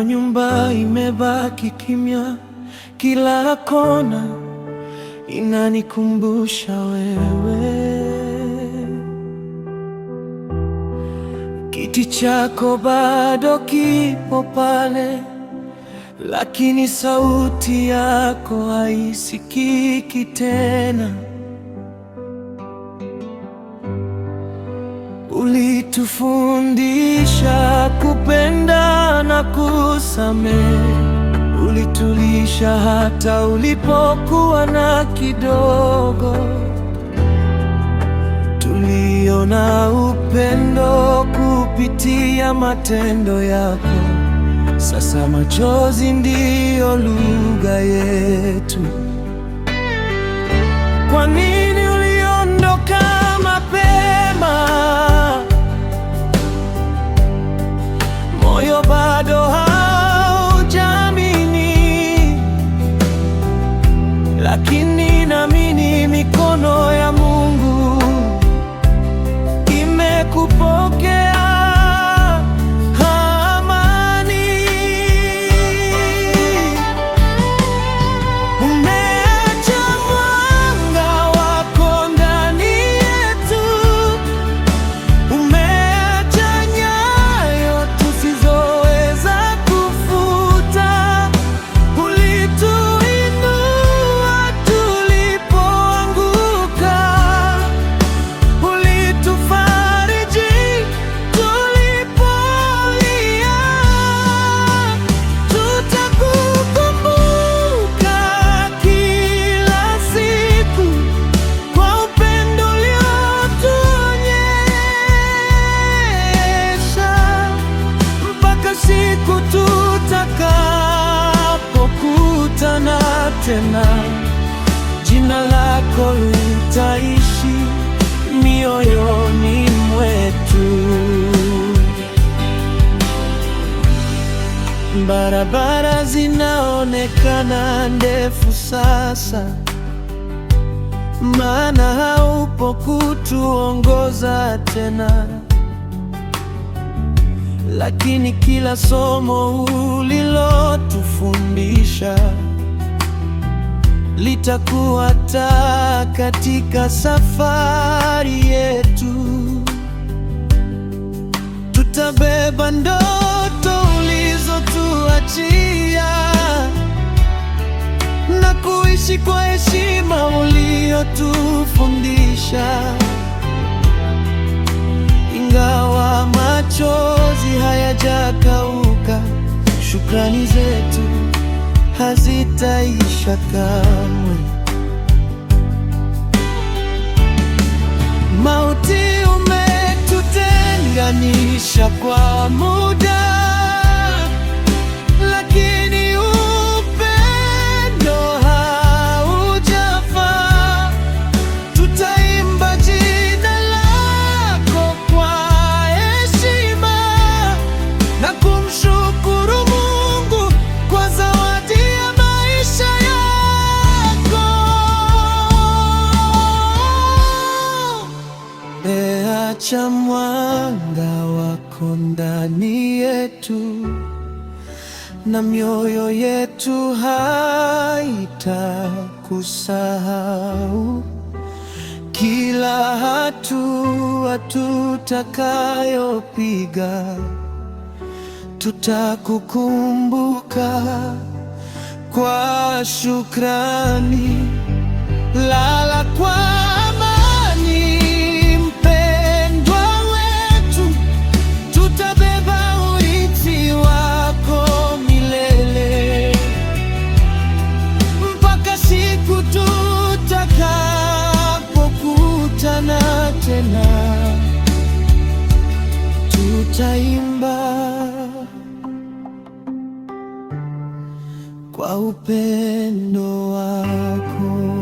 nyumba imebaki kimya, kila kona inanikumbusha wewe. Kiti chako bado kipo pale, lakini sauti yako haisikiki tena. Ulitufundisha kupenda na kusamehe, ulitulisha hata ulipokuwa na kidogo. Tuliona upendo kupitia matendo yako, sasa machozi ndiyo lugha yetu. Kwa nini uliondoka mapema? Moyo bado haujaamini, lakini naamini mikono ya Mungu imekupokea. Tutakapokutana tena, jina lako litaishi mioyoni mwetu. Barabara zinaonekana ndefu sasa, maana haupo kutuongoza tena. Lakini kila somo ulilotufundisha litakuwa taa katika safari yetu. Tutabeba ndoto ulizotuachia na kuishi kwa heshima uliyotufundisha. Ingawa machozi hayajakauka, shukrani zetu hazitaisha kamwe. Mauti umetutenganisha kwa muda, lakini upendo haujafa. Tutaimba jina lako kwa heshima na kumshukuru Mungu kwa zawadi ya maisha yako. Acha mwanga wako ndani yetu, na mioyo yetu haitakusahau. Kila hatua tutakayopiga, tutakukumbuka kwa shukrani. Lala kwa amani, mpendwa wetu, tutabeba urithi wako milele, mpaka siku tutakapokutana tena. Tutaimba kwa upendo wako.